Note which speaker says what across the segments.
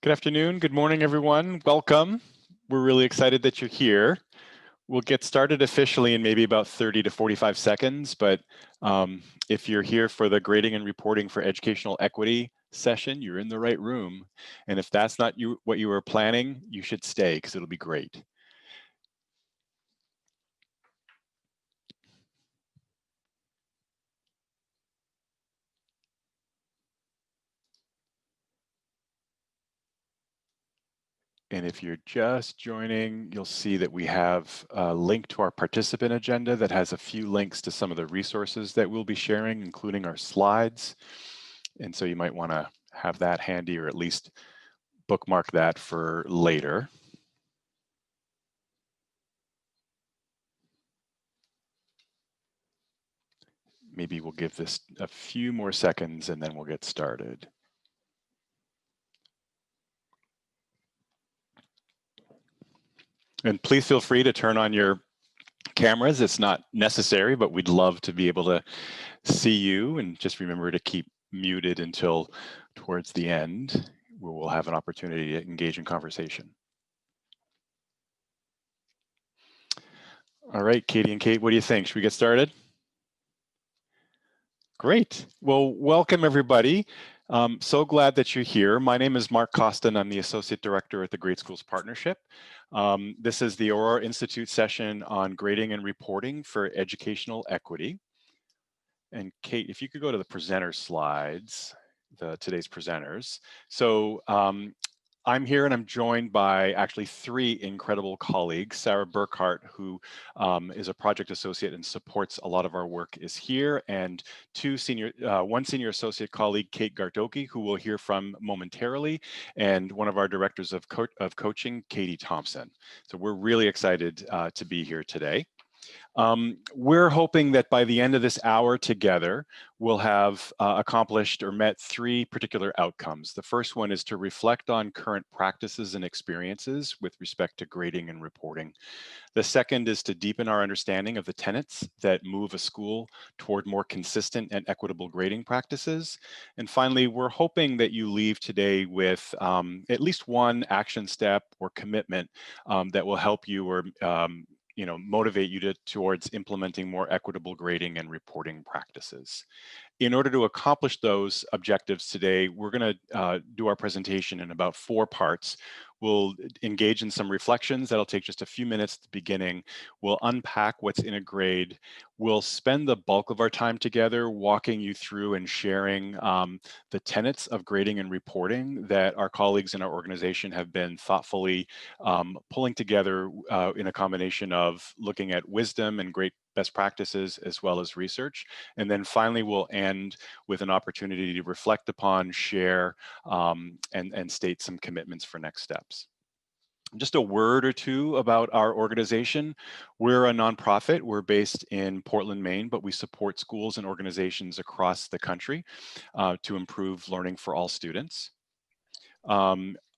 Speaker 1: Good afternoon, good morning, everyone. Welcome. We're really excited that you're here. We'll get started officially in maybe about 30 to 45 seconds, but if you're here for the grading and reporting for educational equity session, you're in the right room. And if that's not what you were planning, you should stay because it'll be great. And if you're just joining, you'll see that we have a link to our participant agenda that has a few links to some of the resources that we'll be sharing, including our slides. And so you might want to have that handy or at least bookmark that for later. Maybe we'll give this a few more seconds and then we'll get started. And please feel free to turn on your cameras. It's not necessary, but we'd love to be able to see you. And just remember to keep muted until towards the end, where we'll have an opportunity to engage in conversation. All right, Katie and Kate, what do you think? Should we get started? Great. Well, welcome everybody. So glad that you're here. My name is Mark Kostin. I'm the Associate Director at the Great Schools Partnership. This is the Aurora Institute session on grading and reporting for educational equity. And Kate, if you could go to the presenter slides, today's presenters. So I'm here and I'm joined by actually three incredible colleagues. Sarah Burkhart, who is a project associate and supports a lot of our work, is here, and one senior associate colleague, Kate Gardoki, who we'll hear from momentarily, and one of our directors of coaching, Katie Thompson. So we're really excited to be here today. We're hoping that by the end of this hour together, we'll have accomplished or met three particular outcomes. The first one is to reflect on current practices and experiences with respect to grading and reporting. The second is to deepen our understanding of the tenets that move a school toward more consistent and equitable grading practices. And finally, we're hoping that you leave today with at least one action step or commitment that will help you or motivate you towards implementing more equitable grading and reporting practices. In order to accomplish those objectives today, we're going to do our presentation in about 4 parts. We'll engage in some reflections that'll take just a few minutes at the beginning. We'll unpack what's in a grade. We'll spend the bulk of our time together walking you through and sharing the tenets of grading and reporting that our colleagues in our organization have been thoughtfully pulling together in a combination of looking at wisdom and great best practices as well as research. And then finally, we'll end with an opportunity to reflect upon, share, and state some commitments for next steps. Just a word or two about our organization. We're a nonprofit. We're based in Portland, Maine, but we support schools and organizations across the country to improve learning for all students.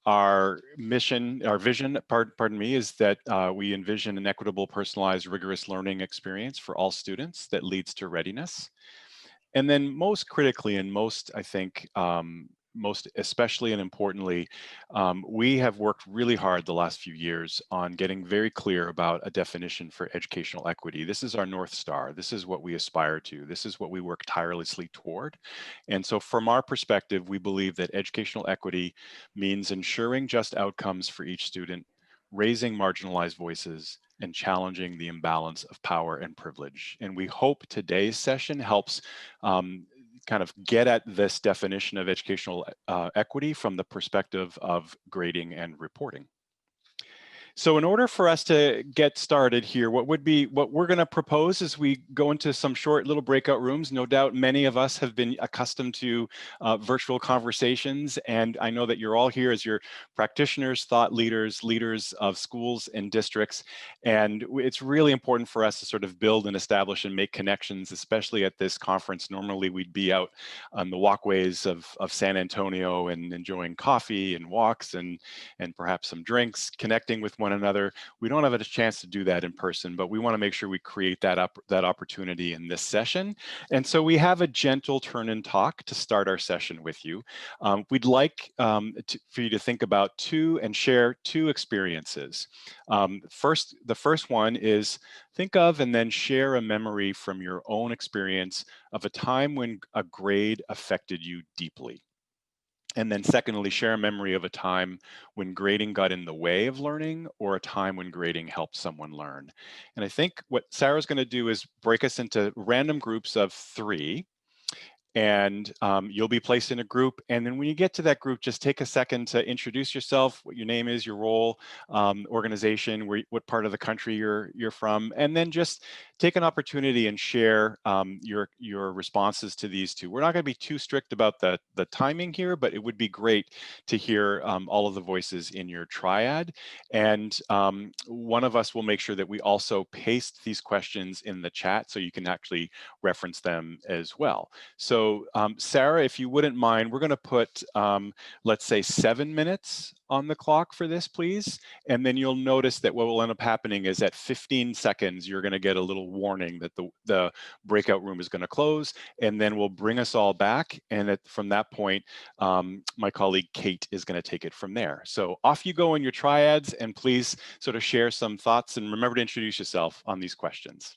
Speaker 1: Our mission, our vision, pardon me, is that we envision an equitable, personalized, rigorous learning experience for all students that leads to readiness. And then most critically and most, I think, most especially and importantly, we have worked really hard the last few years on getting very clear about a definition for educational equity. This is our North Star. This is what we aspire to. This is what we work tirelessly toward. And so from our perspective, we believe that educational equity means ensuring just outcomes for each student, raising marginalized voices, and challenging the imbalance of power and privilege. And we hope today's session helps kind of get at this definition of educational equity from the perspective of grading and reporting. So in order for us to get started here, what we're going to propose is we go into some short little breakout rooms. No doubt many of us have been accustomed to virtual conversations, and I know that you're all here as your practitioners, thought leaders, leaders of schools and districts, and it's really important for us to sort of build and establish and make connections, especially at this conference. Normally we'd be out on the walkways of San Antonio and enjoying coffee and walks and perhaps some drinks, connecting with one another. We don't have a chance to do that in person, but we want to make sure we create that opportunity in this session. And so we have a gentle turn and talk to start our session with you. We'd like for you to think about and share two experiences. The first one is think of and then share a memory from your own experience of a time when a grade affected you deeply. And then secondly, share a memory of a time when grading got in the way of learning or a time when grading helped someone learn. And I think what Sarah's going to do is break us into random groups of 3, and you'll be placed in a group. And then when you get to that group, just take a second to introduce yourself, what your name is, your role, organization, what part of the country you're from, and then just take an opportunity and share your responses to these two. We're not going to be too strict about the timing here, but it would be great to hear all of the voices in your triad. And one of us will make sure that we also paste these questions in the chat so you can actually reference them as well. So Sarah, if you wouldn't mind, we're going to put, let's say 7 minutes on the clock for this, please. And then you'll notice that what will end up happening is at 15 seconds, you're going to get a little warning that the breakout room is going to close, and then we'll bring us all back. And from that point, my colleague Kate is going to take it from there. So off you go in your triads, and please sort of share some thoughts, and remember to introduce yourself on these questions.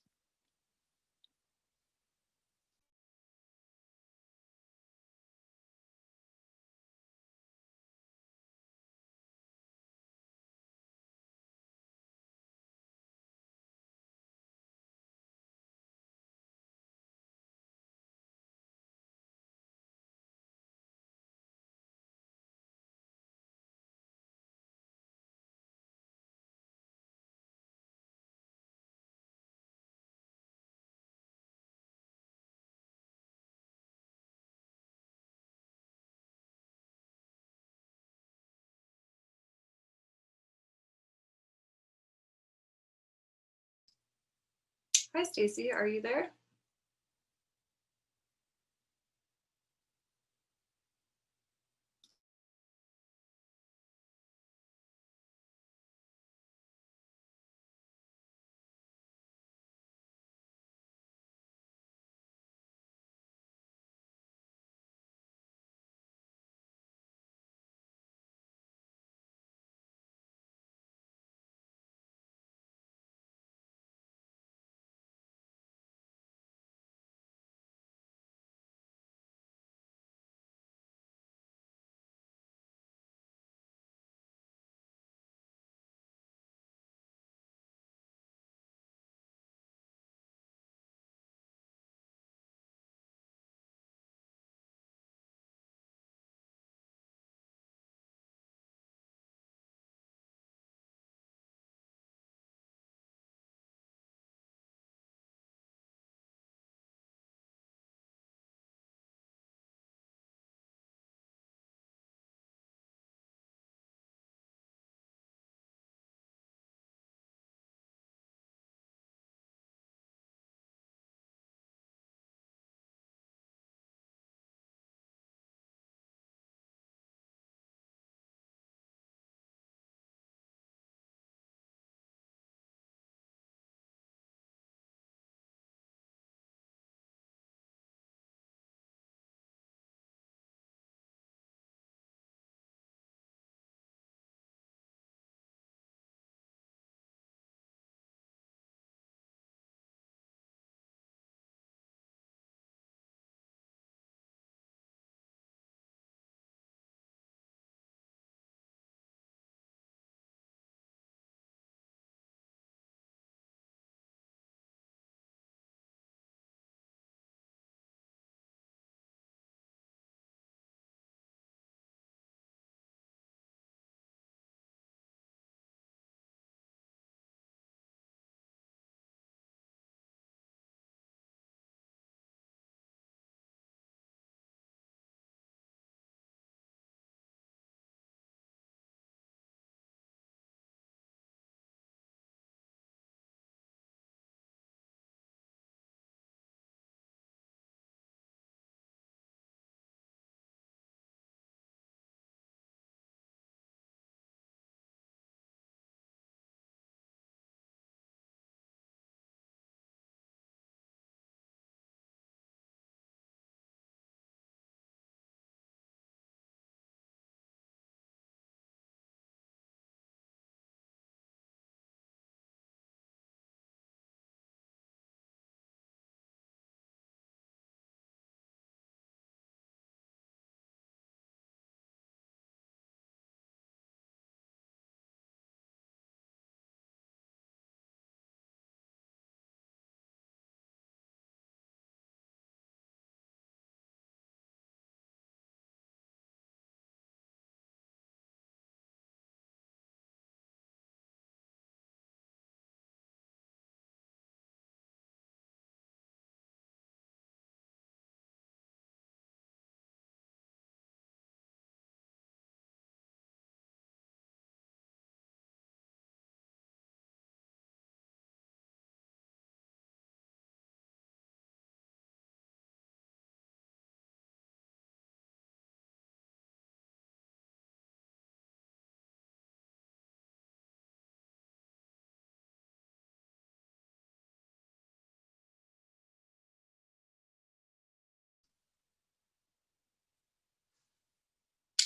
Speaker 2: Hi, Stacy. Are you there?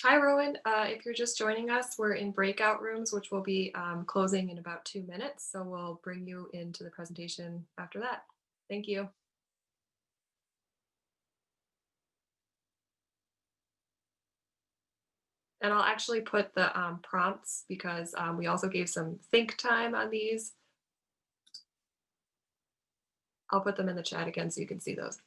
Speaker 2: Hi, Rowan. If you're just joining us, we're in breakout rooms, which will be closing in about 2 minutes. So we'll bring you into the presentation after that. Thank you. And I'll actually put the prompts because we also gave some think time on these. I'll put them in the chat again so you can see those.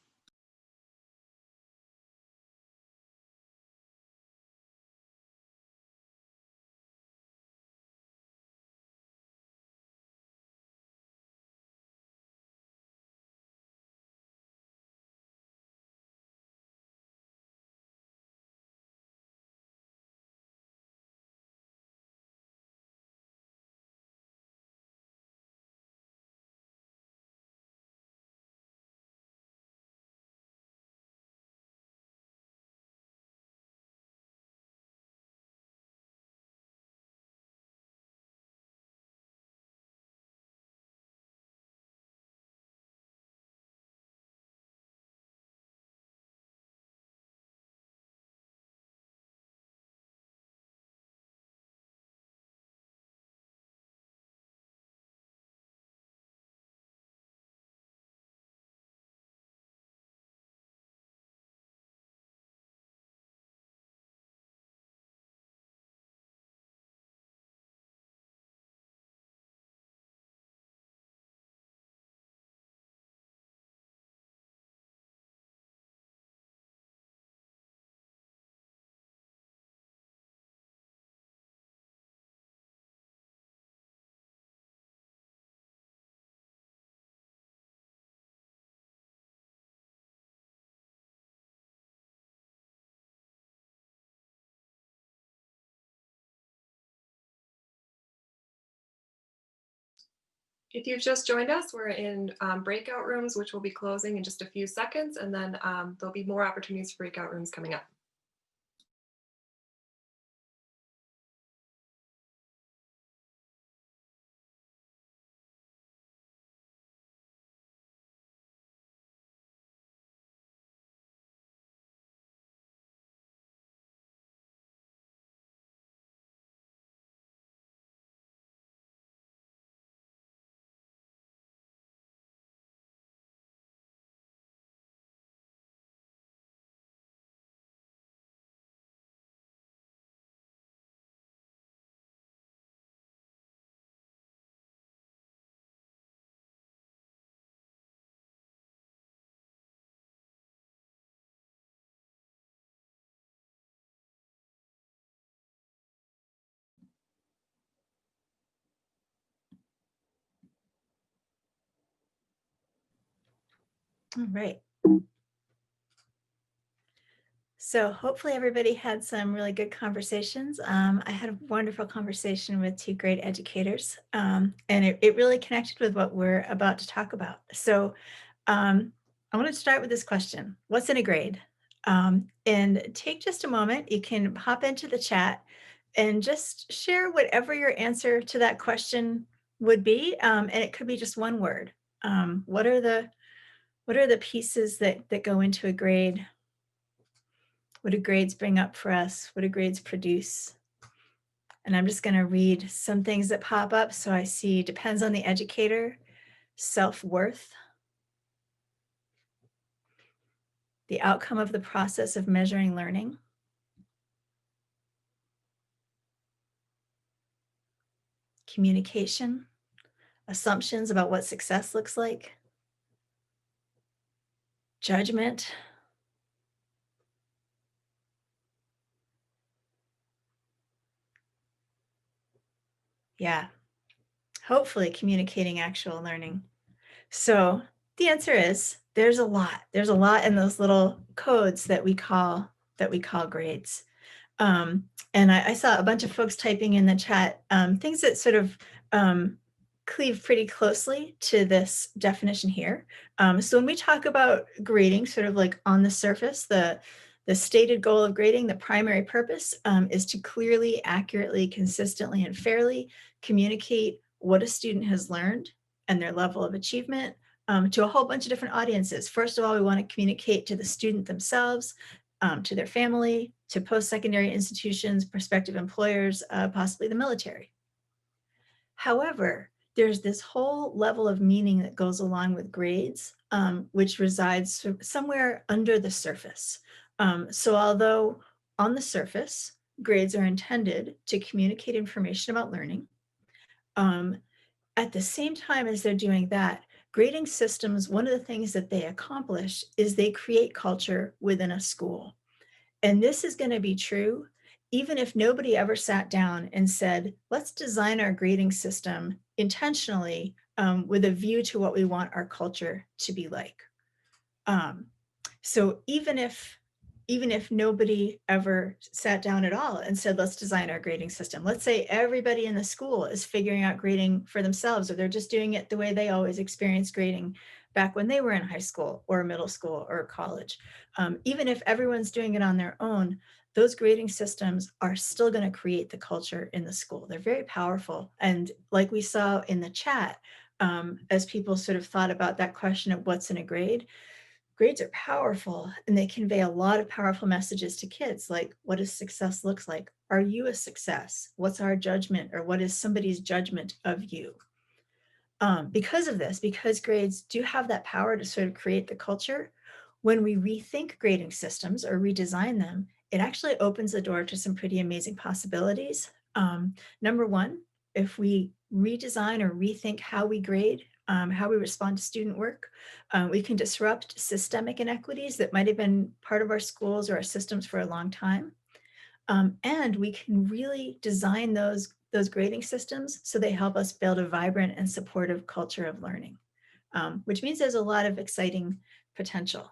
Speaker 2: If you've just joined us, we're in breakout rooms, which will be closing in just a few seconds, and then there'll be more opportunities for breakout rooms coming up.
Speaker 3: All right. So hopefully everybody had some really good conversations. I had a wonderful conversation with two great educators, and it really connected with what we're about to talk about. So I want to start with this question: what's in a grade? And take just a moment. You can hop into the chat and just share whatever your answer to that question would be, and it could be just one word. What are the pieces that go into a grade? What do grades bring up for us? What do grades produce? And I'm just going to read some things that pop up. So I see depends on the educator, self-worth, the outcome of the process of measuring learning, communication, assumptions about what success looks like, judgment, yeah, hopefully communicating actual learning. So the answer is there's a lot. There's a lot in those little codes that we call grades. And I saw a bunch of folks typing in the chat things that sort of cleave pretty closely to this definition here. So when we talk about grading, sort of like on the surface, the stated goal of grading, the primary purpose is to clearly, accurately, consistently, and fairly communicate what a student has learned and their level of achievement to a whole bunch of different audiences. First of all, we want to communicate to the student themselves, to their family, to post-secondary institutions, prospective employers, possibly the military. However, there's this whole level of meaning that goes along with grades, which resides somewhere under the surface. So although on the surface, grades are intended to communicate information about learning, at the same time as they're doing that, grading systems, one of the things that they accomplish is they create culture within a school. And this is going to be true even if nobody ever sat down and said, let's design our grading system intentionally with a view to what we want our culture to be like. So even if nobody ever sat down at all and said, let's design our grading system, let's say everybody in the school is figuring out grading for themselves, or they're just doing it the way they always experienced grading back when they were in high school or middle school or college. Even if everyone's doing it on their own, those grading systems are still going to create the culture in the school. They're very powerful. And like we saw in the chat, as people sort of thought about that question of what's in a grade, grades are powerful and they convey a lot of powerful messages to kids, like what does success look like? Are you a success? What's our judgment, or what is somebody's judgment of you? Because of this, because grades do have that power to sort of create the culture, when we rethink grading systems or redesign them, it actually opens the door to some pretty amazing possibilities. Number one, if we redesign or rethink how we grade, how we respond to student work, we can disrupt systemic inequities that might have been part of our schools or our systems for a long time. And we can really design those grading systems so they help us build a vibrant and supportive culture of learning, which means there's a lot of exciting potential.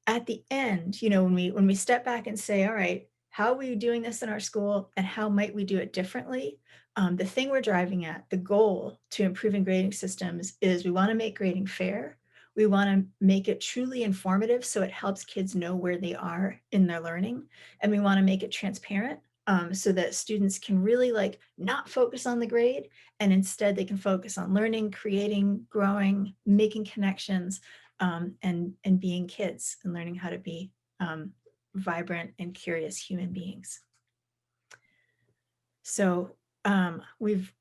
Speaker 3: At the end, when we step back and say, all right, how are we doing this in our school and how might we do it differently? The thing we're driving at, the goal to improving grading systems, is we want to make grading fair. We want to make it truly informative so it helps kids know where they are in their learning. And we want to make it transparent so that students can really not focus on the grade, and instead they can focus on learning, creating, growing, making connections, and being kids and learning how to be vibrant and curious human beings. So we've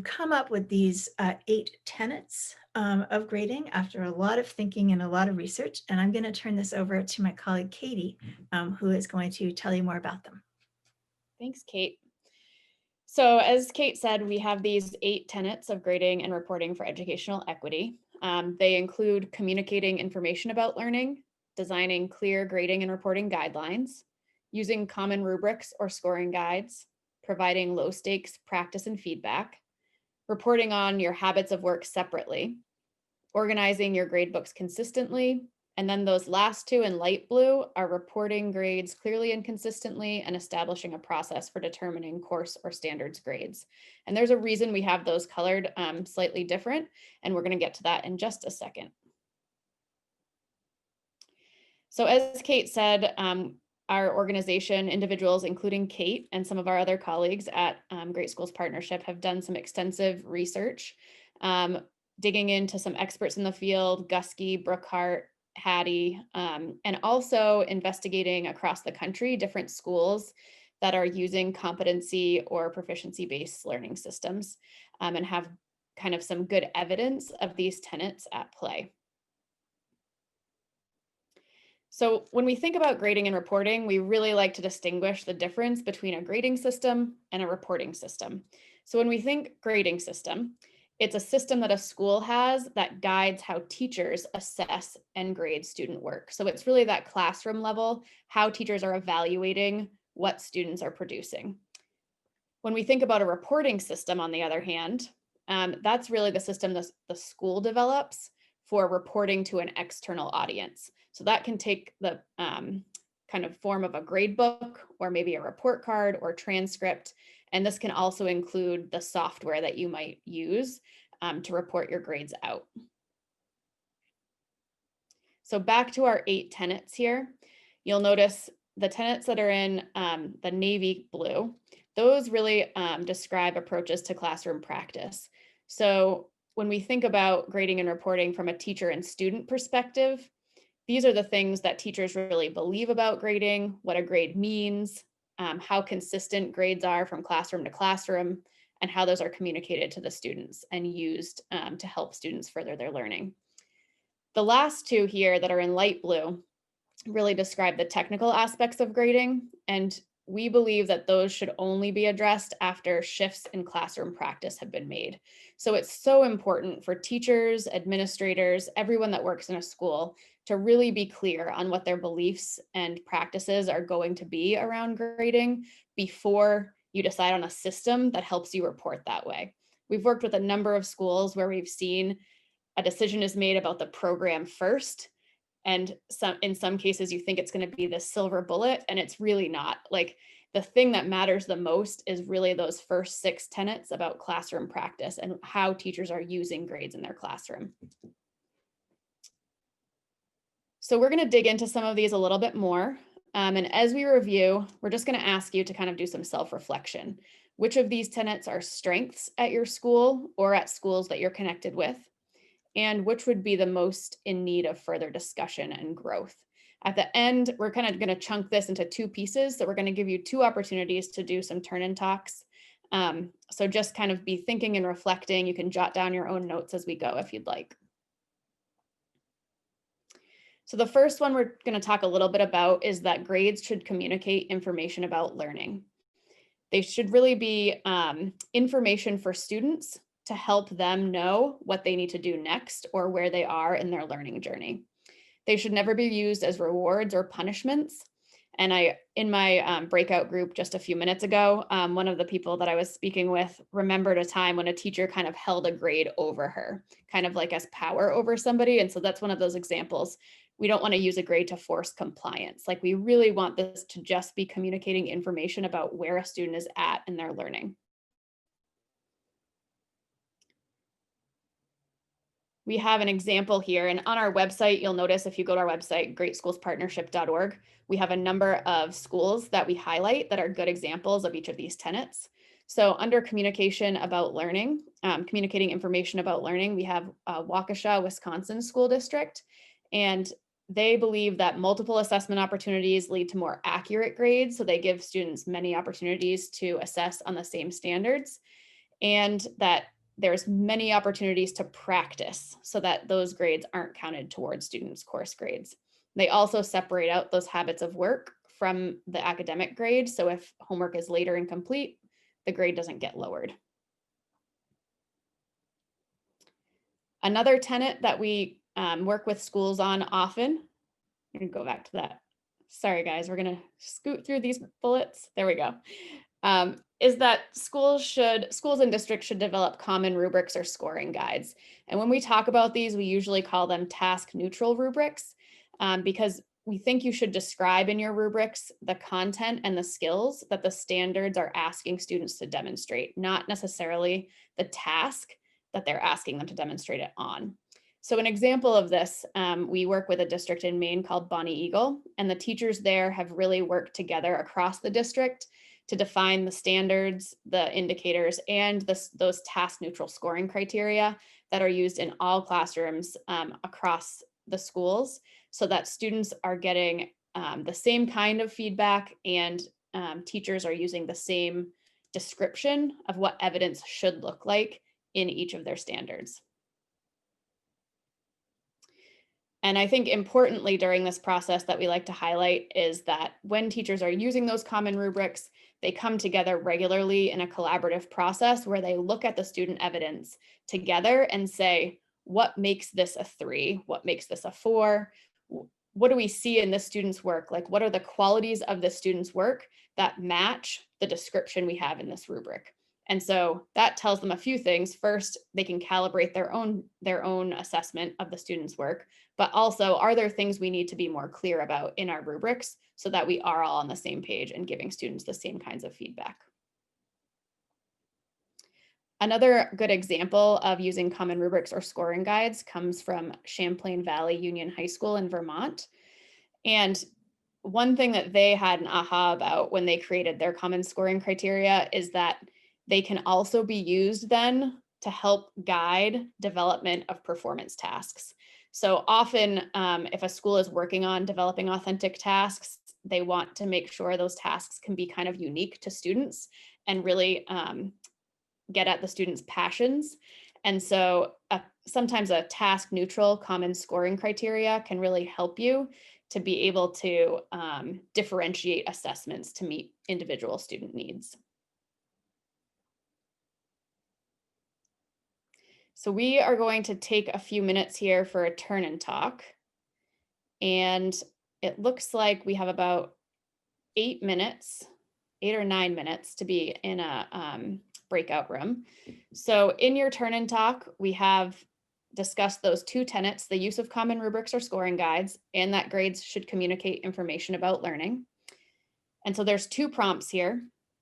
Speaker 3: come up with these 8 tenets of grading after a lot of thinking and a lot of research, and I'm going to turn this over to my colleague Katie, who is going to tell you more about them.
Speaker 4: Thanks, Kate. So as Kate said, we have these 8 tenets of grading and reporting for educational equity. They include communicating information about learning, designing clear grading and reporting guidelines, using common rubrics or scoring guides, providing low stakes practice and feedback, reporting on your habits of work separately, organizing your grade books consistently, and then those last 2 in light blue are reporting grades clearly and consistently and establishing a process for determining course or standards grades. And there's a reason we have those colored slightly different, and we're going to get to that in just a second. So as Kate said, our organization, individuals, including Kate and some of our other colleagues at Great Schools Partnership, have done some extensive research, digging into some experts in the field, Gusky, Brookhart, Hattie, and also investigating across the country different schools that are using competency or proficiency-based learning systems, and have kind of some good evidence of these tenets at play. So when we think about grading and reporting, we really like to distinguish the difference between a grading system and a reporting system. So when we think grading system, it's a system that a school has that guides how teachers assess and grade student work. So it's really that classroom level, how teachers are evaluating what students are producing. When we think about a reporting system, on the other hand, that's really the system the school develops for reporting to an external audience. So that can take the kind of form of a grade book, or maybe a report card or transcript. And this can also include the software that you might use to report your grades out. So back to our 8 tenets here, you'll notice the tenets that are in the navy blue, those really describe approaches to classroom practice. So when we think about grading and reporting from a teacher and student perspective, these are the things that teachers really believe about grading, what a grade means, how consistent grades are from classroom to classroom, and how those are communicated to the students and used to help students further their learning. The last two here that are in light blue really describe the technical aspects of grading, and we believe that those should only be addressed after shifts in classroom practice have been made. So it's so important for teachers, administrators, everyone that works in a school to really be clear on what their beliefs and practices are going to be around grading before you decide on a system that helps you report that way. We've worked with a number of schools where we've seen a decision is made about the program first, and in some cases you think it's going to be the silver bullet, and it's really not. Like, the thing that matters the most is really those first 6 tenets about classroom practice and how teachers are using grades in their classroom. So we're going to dig into some of these a little bit more. And as we review, we're just going to ask you to kind of do some self-reflection. Which of these tenets are strengths at your school or at schools that you're connected with? And which would be the most in need of further discussion and growth? At the end, we're kind of going to chunk this into 2 pieces. So we're going to give you 2 opportunities to do some turn-in talks. So just kind of be thinking and reflecting. You can jot down your own notes as we go if you'd like. So the first one we're going to talk a little bit about is that grades should communicate information about learning. They should really be information for students to help them know what they need to do next or where they are in their learning journey. They should never be used as rewards or punishments. And in my breakout group just a few minutes ago, one of the people that I was speaking with remembered a time when a teacher kind of held a grade over her, kind of like as power over somebody. And so that's one of those examples. We don't want to use a grade to force compliance. Like, we really want this to just be communicating information about where a student is at in their learning. We have an example here, and on our website, you'll notice if you go to our website, greatschoolspartnership.org, we have a number of schools that we highlight that are good examples of each of these tenets. So under communication about learning, communicating information about learning, we have Waukesha, Wisconsin School District, and they believe that multiple assessment opportunities lead to more accurate grades. So they give students many opportunities to assess on the same standards, and that there's many opportunities to practice so that those grades aren't counted towards students' course grades. They also separate out those habits of work from the academic grade. So if homework is later and complete, the grade doesn't get lowered. Another tenet that we work with schools on often, I'm gonna go back to that. Sorry guys, we're gonna scoot through these bullets. There we go. Is that schools and districts should develop common rubrics or scoring guides. And when we talk about these, we usually call them task neutral rubrics, because we think you should describe in your rubrics the content and the skills that the standards are asking students to demonstrate, not necessarily the task that they're asking them to demonstrate it on. So an example of this, we work with a district in Maine called Bonnie Eagle, and the teachers there have really worked together across the district to define the standards, the indicators, and those task neutral scoring criteria that are used in all classrooms across the schools, so that students are getting the same kind of feedback, and teachers are using the same description of what evidence should look like in each of their standards. And I think importantly during this process that we like to highlight is that when teachers are using those common rubrics, they come together regularly in a collaborative process where they look at the student evidence together and say, what makes this a 3? What makes this a 4? What do we see in this student's work? Like, what are the qualities of the student's work that match the description we have in this rubric? And so that tells them a few things. First, they can calibrate their own assessment of the student's work, but also, are there things we need to be more clear about in our rubrics so that we are all on the same page and giving students the same kinds of feedback? Another good example of using common rubrics or scoring guides comes from Champlain Valley Union High School in Vermont. And one thing that they had an aha about when they created their common scoring criteria is that they can also be used then to help guide development of performance tasks. So often, if a school is working on developing authentic tasks, they want to make sure those tasks can be kind of unique to students and really get at the students' passions. And so sometimes a task neutral common scoring criteria can really help you to be able to differentiate assessments to meet individual student needs. So we are going to take a few minutes here for a turn and talk. And it looks like we have about 8 minutes, 8 or 9 minutes to be in a breakout room. So in your turn and talk, we have discussed those 2 tenets, the use of common rubrics or scoring guides, and that grades should communicate information about learning. And so there's 2 prompts here.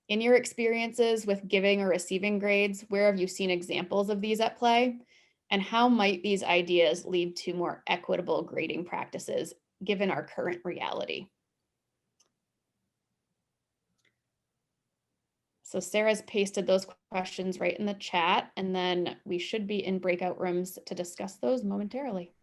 Speaker 4: In your experiences with giving or receiving grades, where have you seen examples of these at play? And how might these ideas lead to more equitable grading practices given our current reality? So Sarah's pasted those questions right in the chat, and then we should be in breakout rooms to discuss those momentarily.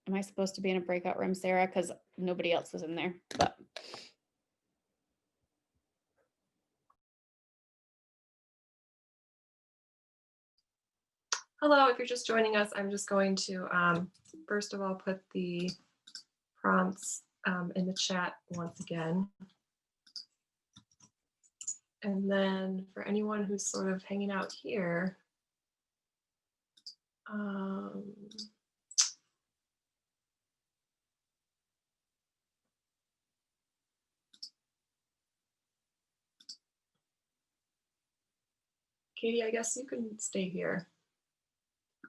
Speaker 4: Am I supposed to be in a breakout room, Sarah? Because nobody else was in there. But
Speaker 2: Hello, if you're just joining us, I'm just going to first of all put the prompts in the chat once again. And then for anyone who's sort of hanging out here, Katie, I guess you can stay here.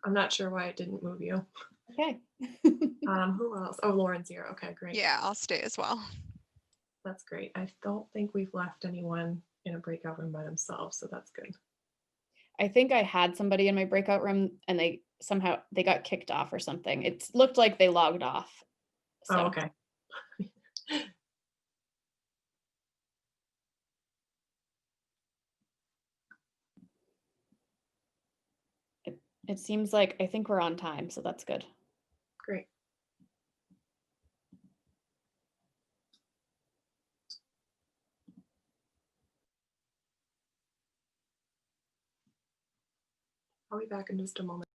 Speaker 2: I'm not sure why it didn't move you.
Speaker 4: okay.
Speaker 2: Who else? Oh, Lauren's here. Okay, great.
Speaker 5: Yeah, I'll stay as well.
Speaker 2: That's great. I don't think we've left anyone in a breakout room by themselves, so that's good.
Speaker 4: I think I had somebody in my breakout room and they got kicked off or something. It looked like they logged off. So.
Speaker 2: Oh, okay.
Speaker 4: It seems like I think we're on time, so that's good.
Speaker 2: Great. I'll be back in just a moment.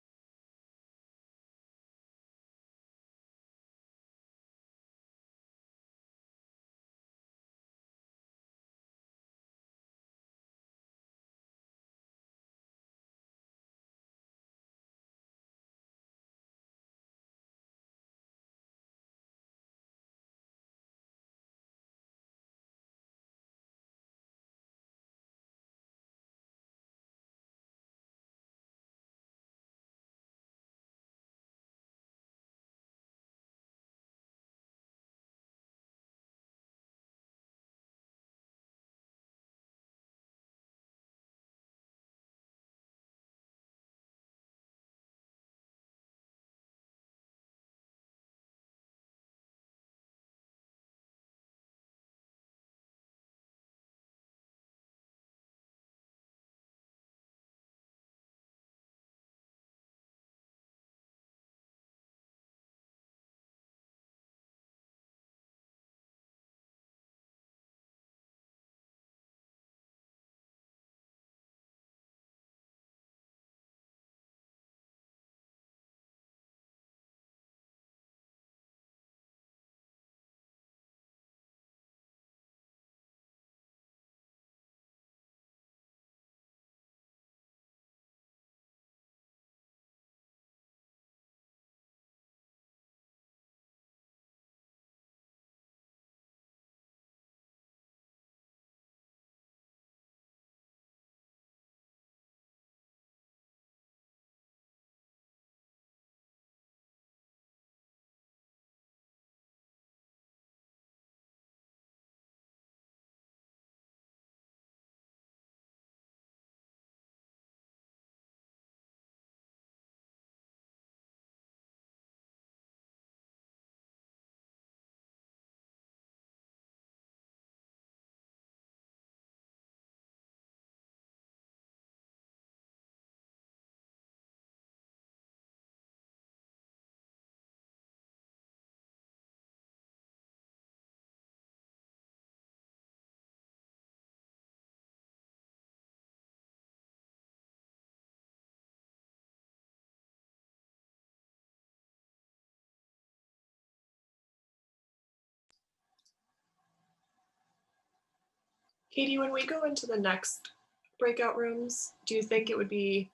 Speaker 2: Katie, when we go into the next breakout rooms, do you think it would be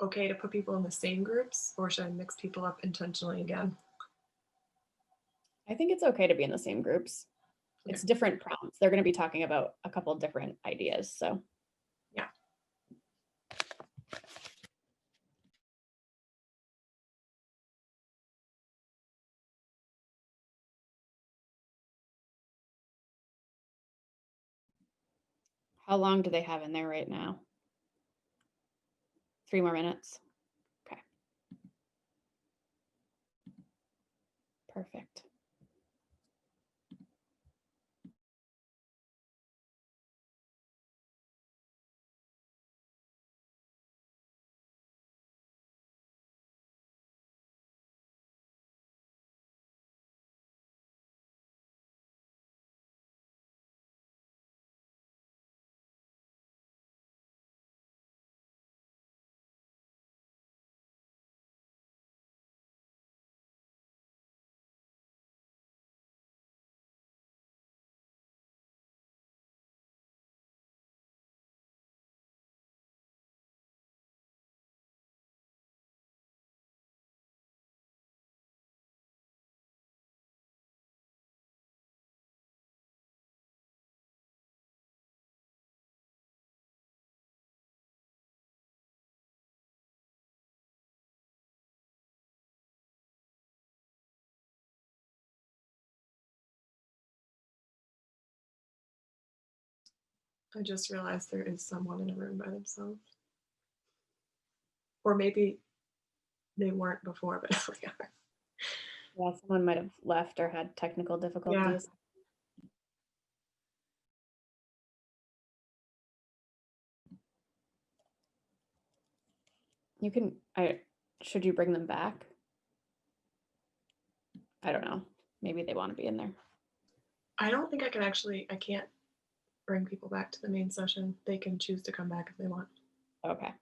Speaker 2: okay to put people in the same groups, or should I mix people up intentionally again?
Speaker 4: I think it's okay to be in the same groups.
Speaker 2: Okay.
Speaker 4: It's different prompts. They're going to be talking about a couple different ideas. So
Speaker 2: Yeah.
Speaker 4: how long do they have in there right now? 3 more minutes. Okay. Perfect.
Speaker 2: I just realized there is someone in a room by themselves. Or maybe they weren't before, but now they are.
Speaker 4: Yeah, someone might have left or had technical difficulties. You can, should you bring them back? I don't know. Maybe they want to be in there.
Speaker 2: I don't think I can't bring people back to the main session. They can choose to come back if they want.
Speaker 4: Okay.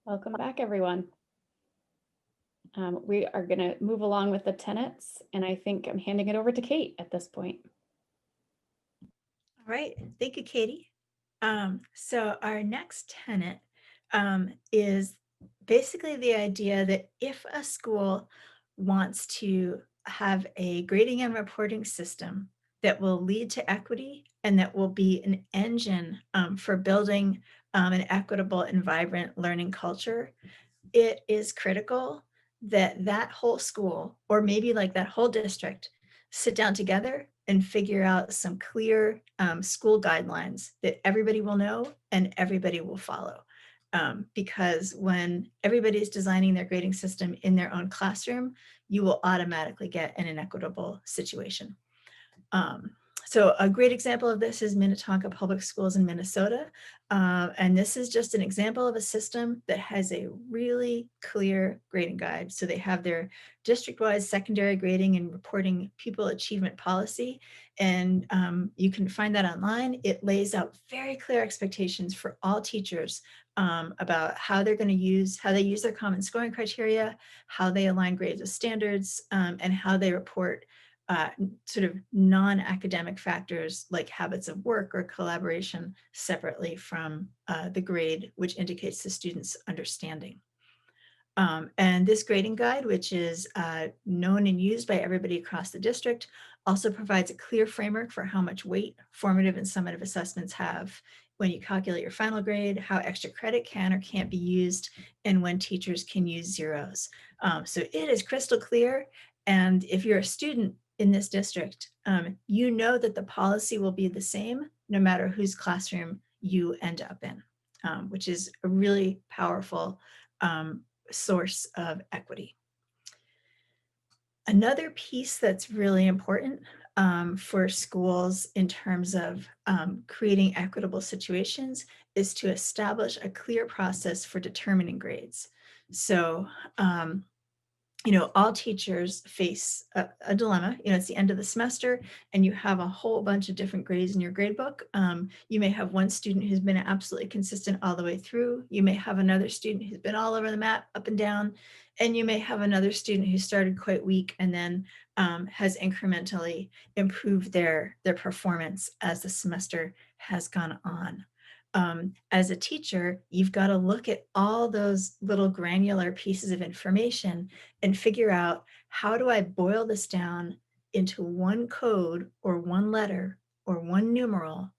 Speaker 4: Welcome back, everyone. We are going to move along with the tenets, and I think I'm handing it over to Kate at this point.
Speaker 3: All right, thank you, Katie. So our next tenet is basically the idea that if a school wants to have a grading and reporting system that will lead to equity and that will be an engine for building an equitable and vibrant learning culture, it is critical that that whole school, or maybe like that whole district, sit down together and figure out some clear school guidelines that everybody will know and everybody will follow. Because when everybody's designing their grading system in their own classroom, you will automatically get an inequitable situation. So a great example of this is Minnetonka Public Schools in Minnesota. And this is just an example of a system that has a really clear grading guide. So they have their district-wide secondary grading and reporting pupil achievement policy. And you can find that online. It lays out very clear expectations for all teachers about how they're going to use, how they use their common scoring criteria, how they align grades with standards, and how they report sort of non-academic factors like habits of work or collaboration separately from the grade, which indicates the student's understanding. And this grading guide, which is known and used by everybody across the district, also provides a clear framework for how much weight formative and summative assessments have when you calculate your final grade, how extra credit can or can't be used, and when teachers can use zeros. So it is crystal clear. And if you're a student in this district, you know that the policy will be the same no matter whose classroom you end up in, which is a really powerful source of equity. Another piece that's really important for schools in terms of creating equitable situations is to establish a clear process for determining grades. So all teachers face a dilemma. It's the end of the semester and you have a whole bunch of different grades in your grade book. You may have one student who's been absolutely consistent all the way through. You may have another student who's been all over the map, up and down. And you may have another student who started quite weak and then has incrementally improved their performance as the semester has gone on. As a teacher, you've got to look at all those little granular pieces of information and figure out, how do I boil this down into one code or one letter or one numeral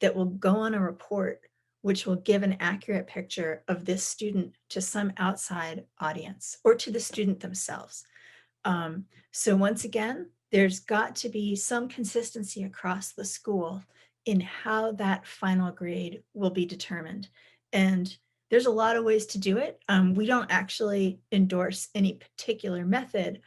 Speaker 3: that will go on a report, which will give an accurate picture of this student to some outside audience or to the student themselves. So once again, there's got to be some consistency across the school in how that final grade will be determined. And there's a lot of ways to do it. We don't actually endorse any particular method.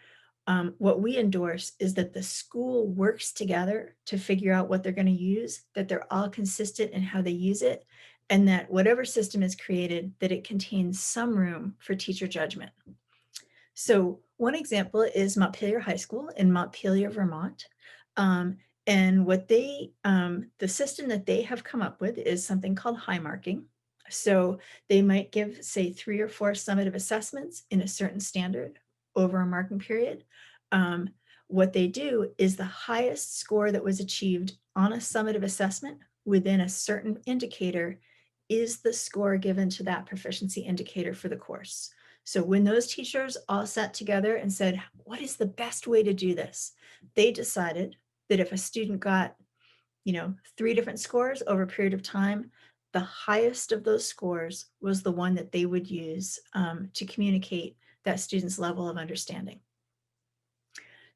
Speaker 3: What we endorse is that the school works together to figure out what they're going to use, that they're all consistent in how they use it, and that whatever system is created, that it contains some room for teacher judgment. So one example is Montpelier High School in Montpelier, Vermont. And what the system that they have come up with is something called high marking. So they might give, say, 3 or 4 summative assessments in a certain standard over a marking period. What they do is the highest score that was achieved on a summative assessment within a certain indicator is the score given to that proficiency indicator for the course. So when those teachers all sat together and said, what is the best way to do this? They decided that if a student got, 3 different scores over a period of time, the highest of those scores was the one that they would use to communicate that student's level of understanding.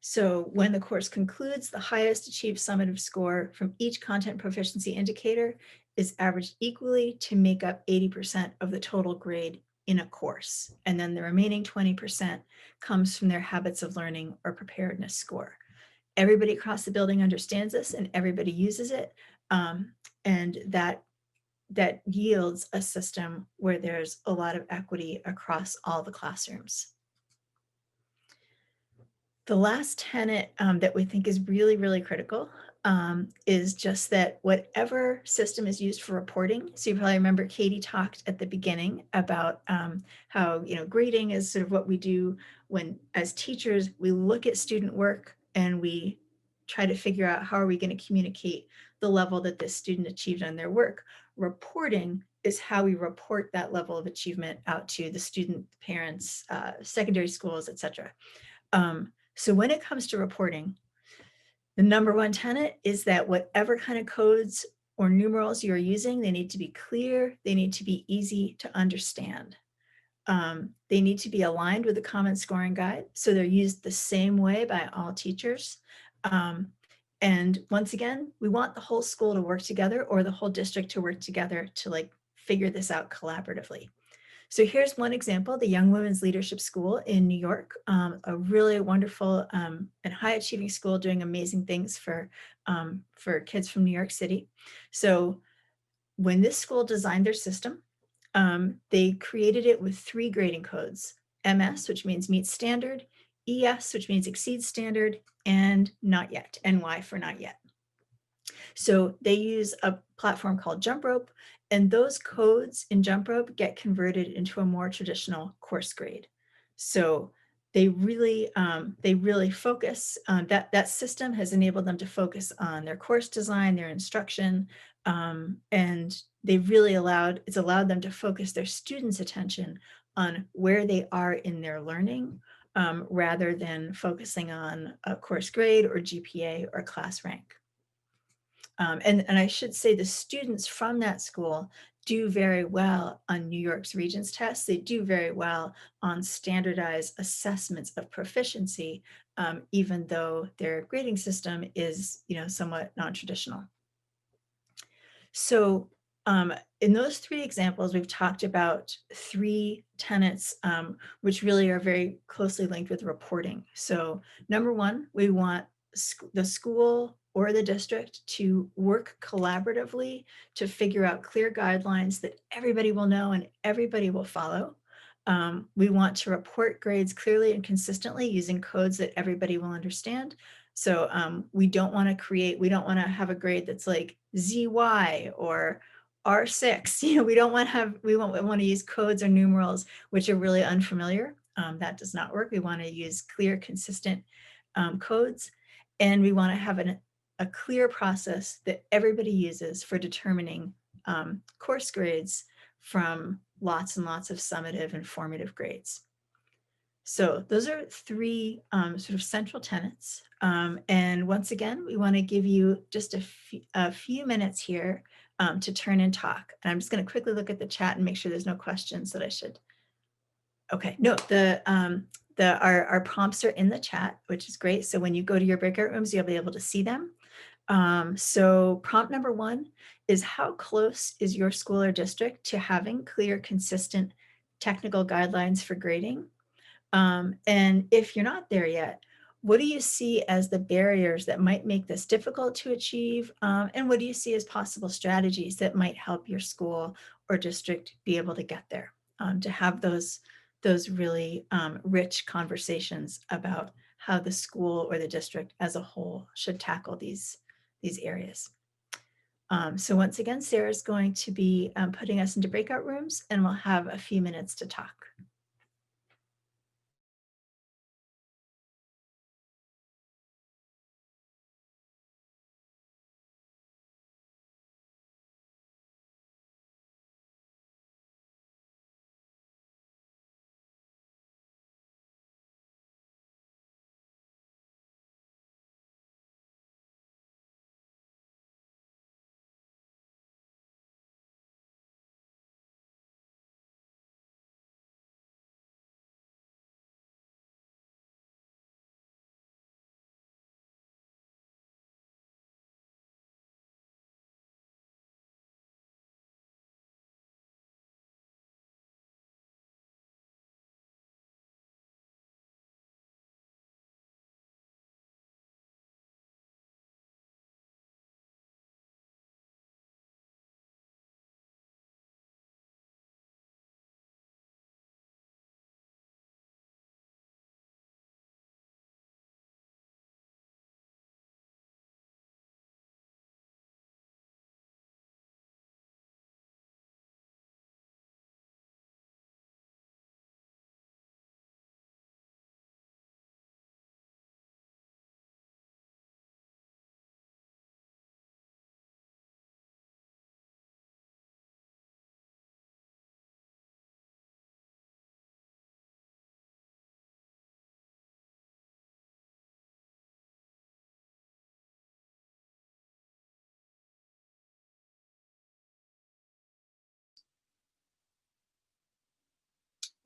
Speaker 3: So when the course concludes, the highest achieved summative score from each content proficiency indicator is averaged equally to make up 80% of the total grade in a course. And then the remaining 20% comes from their habits of learning or preparedness score. Everybody across the building understands this and everybody uses it. And that yields a system where there's a lot of equity across all the classrooms. The last tenet that we think is really, really critical is just that whatever system is used for reporting. So you probably remember Katie talked at the beginning about how grading is sort of what we do when, as teachers, we look at student work and we try to figure out how are we going to communicate the level that this student achieved on their work. Reporting is how we report that level of achievement out to the student, parents, secondary schools, etc. So when it comes to reporting, the number one tenet is that whatever kind of codes or numerals you're using, they need to be clear, they need to be easy to understand. They need to be aligned with the common scoring guide, so they're used the same way by all teachers. And once again, we want the whole school to work together or the whole district to work together to figure this out collaboratively. So here's one example, the Young Women's Leadership School in New York, a really wonderful and high achieving school doing amazing things for kids from New York City. So when this school designed their system, they created it with 3 grading codes: MS, which means meets standard, ES, which means exceeds standard, and not yet, NY for not yet. So they use a platform called Jump Rope, and those codes in Jump Rope get converted into a more traditional course grade. So they really focus on that system has enabled them to focus on their course design, their instruction, and it's allowed them to focus their students' attention on where they are in their learning, rather than focusing on a course grade or GPA or class rank. And I should say the students from that school do very well on New York's Regents test. They do very well on standardized assessments of proficiency, even though their grading system is, somewhat non-traditional. So in those 3 examples, we've talked about 3 tenets, which really are very closely linked with reporting. So number 1, we want the school or the district to work collaboratively to figure out clear guidelines that everybody will know and everybody will follow. We want to report grades clearly and consistently using codes that everybody will understand. So we don't want to have a grade that's like ZY or R6. We want to use codes or numerals which are really unfamiliar. That does not work. We want to use clear, consistent codes, and we want to have a clear process that everybody uses for determining course grades from lots and lots of summative and formative grades. So those are 3 sort of central tenets. And once again, we want to give you just a few minutes here to turn and talk. And I'm just going to quickly look at the chat and make sure there's no questions that I should. Okay, no, our prompts are in the chat, which is great. So when you go to your breakout rooms, you'll be able to see them. So prompt number 1 is, how close is your school or district to having clear, consistent technical guidelines for grading? And if you're not there yet, what do you see as the barriers that might make this difficult to achieve? And what do you see as possible strategies that might help your school or district be able to get there, to have those really rich conversations about how the school or the district as a whole should tackle these areas. So once again, Sarah's going to be putting us into breakout rooms, and we'll have a few minutes to talk.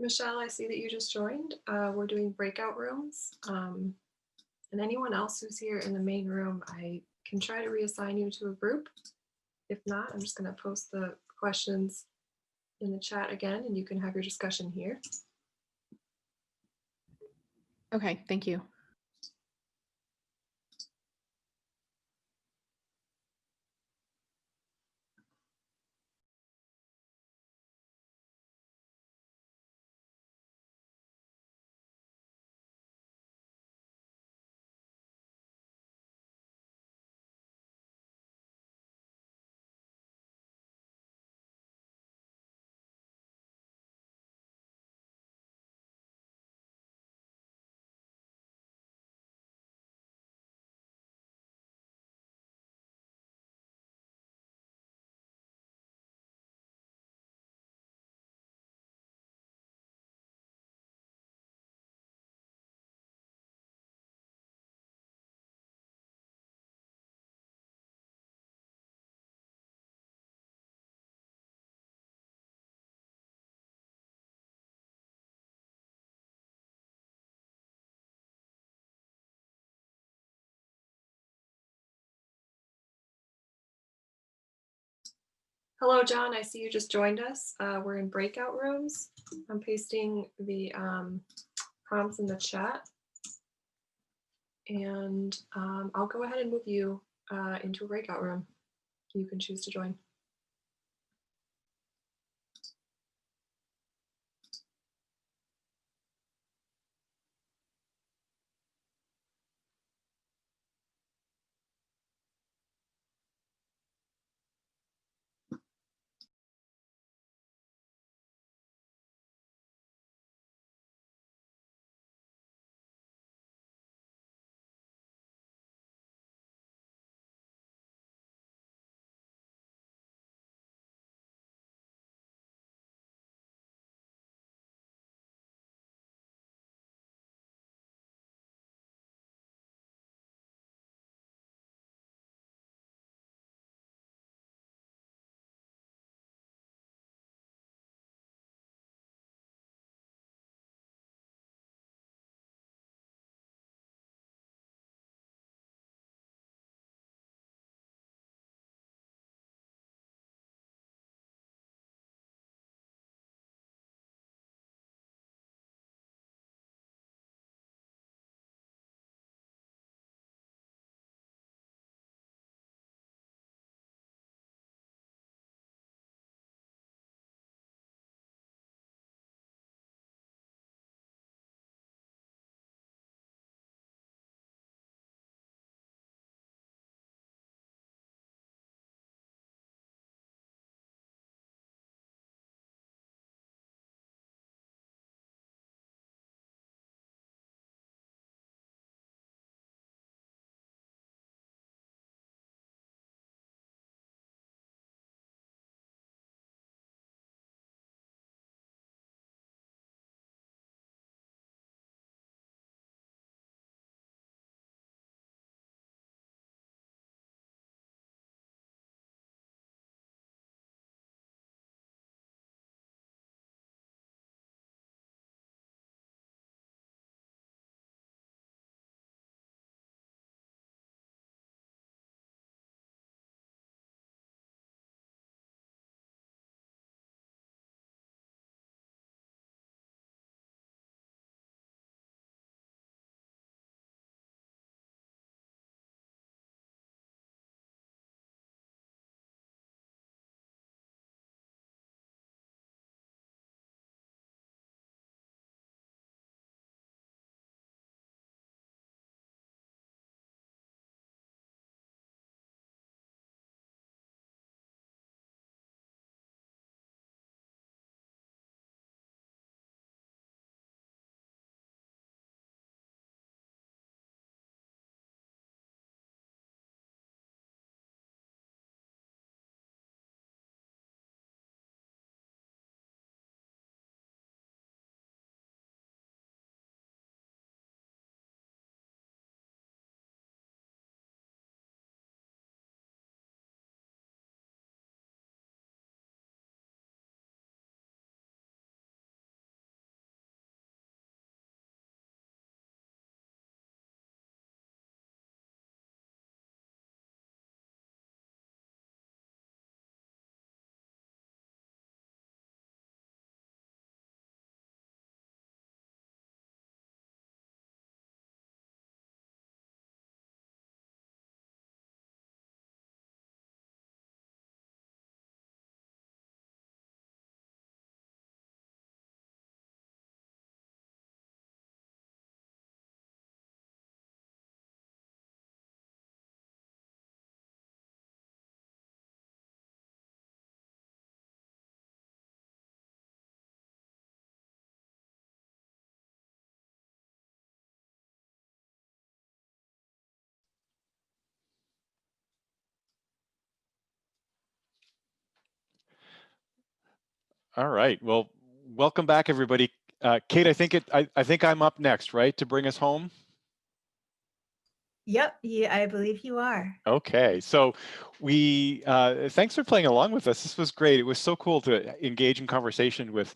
Speaker 2: Michelle, I see that you just joined. We're doing breakout rooms. And anyone else who's here in the main room, I can try to reassign you to a group. If not, I'm just going to post the questions in the chat again, and you can have your discussion here.
Speaker 5: Okay, thank you.
Speaker 2: Hello, John. I see you just joined us. We're in breakout rooms. I'm pasting the prompts in the chat. And I'll go ahead and move you into a breakout room. You can choose to join.
Speaker 1: All right. Well, welcome back, everybody. Kate, I think I'm up next, right, to bring us home?
Speaker 3: Yep, yeah, I believe you are.
Speaker 1: Okay, so thanks for playing along with us. This was great. It was so cool to engage in conversation with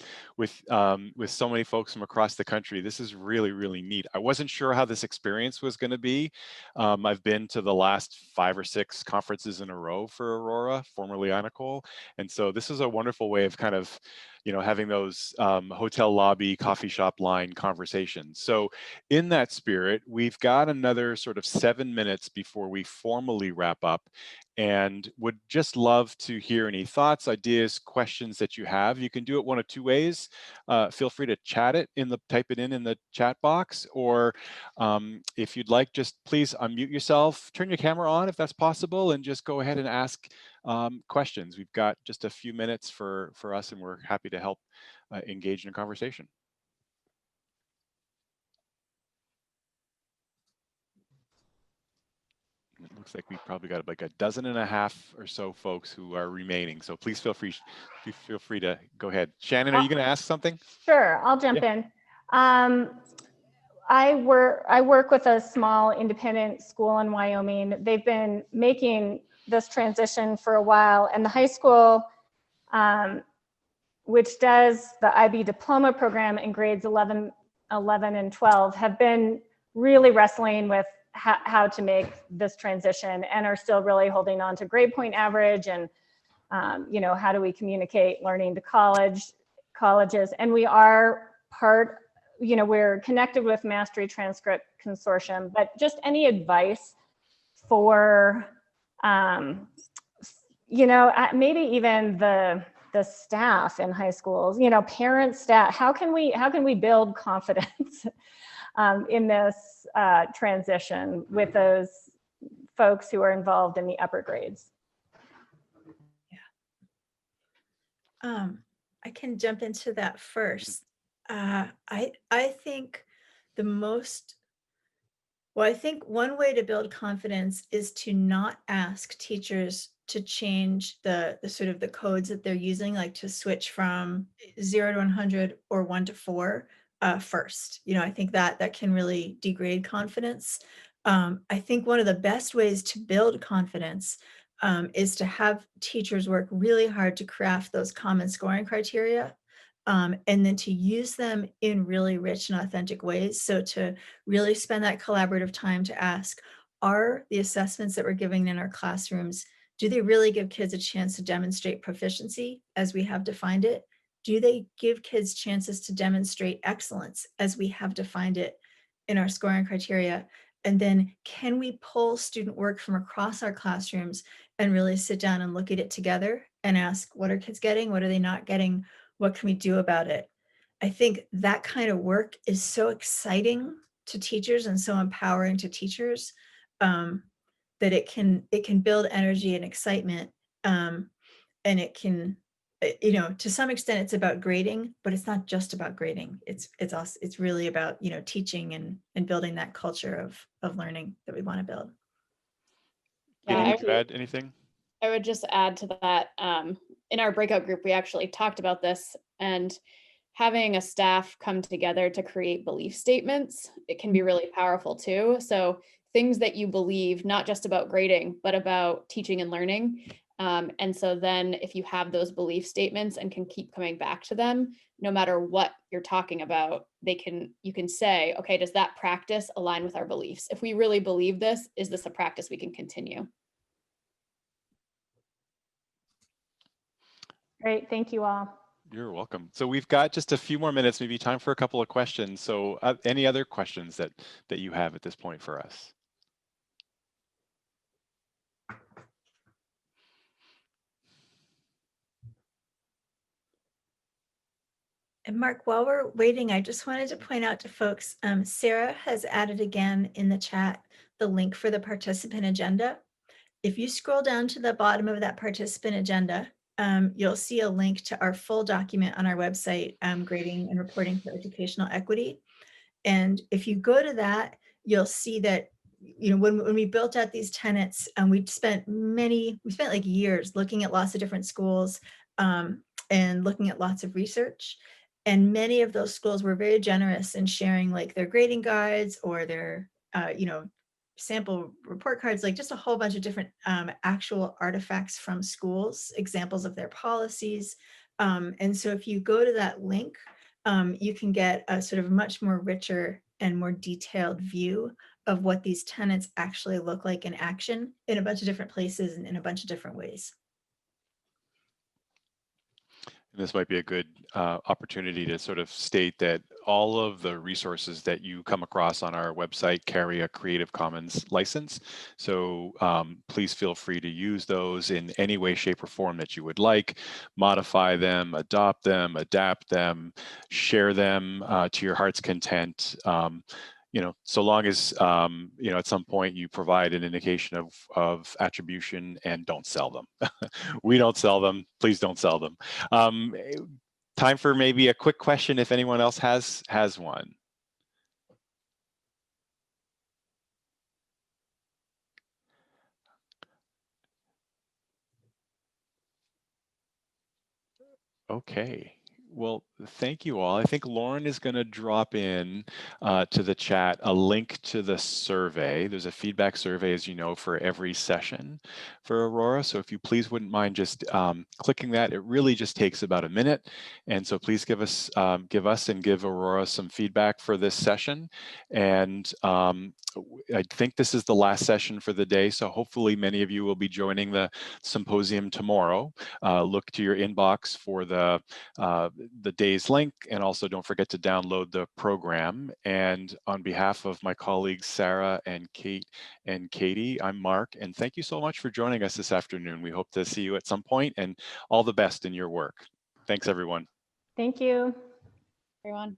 Speaker 1: so many folks from across the country. This is really, really neat. I wasn't sure how this experience was going to be. I've been to the last 5 or 6 conferences in a row for Aurora, formerly Nicole, and so this is a wonderful way of kind of, having those hotel lobby, coffee shop line conversations. So in that spirit, we've got another sort of 7 minutes before we formally wrap up, and would just love to hear any thoughts, ideas, questions that you have. You can do it one of 2 ways. Feel free to type it in the chat box, or if you'd like, just please unmute yourself, turn your camera on if that's possible, and just go ahead and ask questions. We've got just a few minutes for us, and we're happy to help engage in a conversation. It looks like we've probably got like 12.5 or so folks who are remaining. So please feel free to go ahead. Shannon, are you going to ask something?
Speaker 6: Sure, I'll jump in. I work with a small independent school in Wyoming. They've been making this transition for a while, and the high school, which does the IB diploma program in grades 11 and 12, have been really wrestling with how to make this transition, and are still really holding on to grade point average, and how do we communicate learning to colleges. And we are we're connected with Mastery Transcript Consortium, but just any advice for maybe even the staff in high schools, parents, staff, how can we build confidence in this transition with those folks who are involved in the upper grades?
Speaker 3: I can jump into that first. I think I think one way to build confidence is to not ask teachers to change the sort of the codes that they're using, like to switch from 0 to 100 or 1 to 4 first. I think that can really degrade confidence. I think one of the best ways to build confidence is to have teachers work really hard to craft those common scoring criteria, and then to use them in really rich and authentic ways. So to really spend that collaborative time to ask, are the assessments that we're giving in our classrooms, do they really give kids a chance to demonstrate proficiency as we have defined it? Do they give kids chances to demonstrate excellence as we have defined it in our scoring criteria? And then can we pull student work from across our classrooms and really sit down and look at it together and ask, what are kids getting? What are they not getting? What can we do about it? I think that kind of work is so exciting to teachers and so empowering to teachers, that it can build energy and excitement. And it can, to some extent it's about grading, but it's not just about grading. It's really about, teaching and building that culture of learning that we want to build.
Speaker 1: Yeah, would you add anything?
Speaker 4: I would just add to that, in our breakout group, we actually talked about this, and having a staff come together to create belief statements, it can be really powerful too. So things that you believe, not just about grading, but about teaching and learning. And so then if you have those belief statements and can keep coming back to them, no matter what you're talking about, you can say, okay, does that practice align with our beliefs? If we really believe this, is this a practice we can continue?
Speaker 6: Great, thank you all.
Speaker 1: You're welcome. So we've got just a few more minutes, maybe time for a couple of questions. So any other questions that you have at this point for us?
Speaker 3: And Mark, while we're waiting, I just wanted to point out to folks, Sarah has added again in the chat the link for the participant agenda. If you scroll down to the bottom of that participant agenda, you'll see a link to our full document on our website, Grading and Reporting for Educational Equity. And if you go to that, you'll see that, when we built out these tenets, we spent like years looking at lots of different schools, and looking at lots of research. And many of those schools were very generous in sharing like their grading guides or their, sample report cards, like just a whole bunch of different actual artifacts from schools, examples of their policies. And so if you go to that link, you can get a sort of much more richer and more detailed view of what these tenets actually look like in action in a bunch of different places and in a bunch of different ways.
Speaker 1: This might be a good opportunity to sort of state that all of the resources that you come across on our website carry a Creative Commons license. So please feel free to use those in any way, shape, or form that you would like. Modify them, adopt them, adapt them, share them to your heart's content. So long as, at some point you provide an indication of attribution and don't sell them. We don't sell them. Please don't sell them. Time for maybe a quick question if anyone else has one. Okay. Well, thank you all. I think Lauren is going to drop in to the chat a link to the survey. There's a feedback survey, as you know, for every session for Aurora. So if you please wouldn't mind just clicking that, it really just takes about a minute. And so please give us and give Aurora some feedback for this session. And I think this is the last session for the day. So hopefully many of you will be joining the symposium tomorrow. Look to your inbox for the day's link, and also don't forget to download the program. And on behalf of my colleagues Sarah and Kate and Katie, I'm Mark, and thank you so much for joining us this afternoon. We hope to see you at some point, and all the best in your work. Thanks, everyone.
Speaker 6: Thank you.
Speaker 4: Everyone.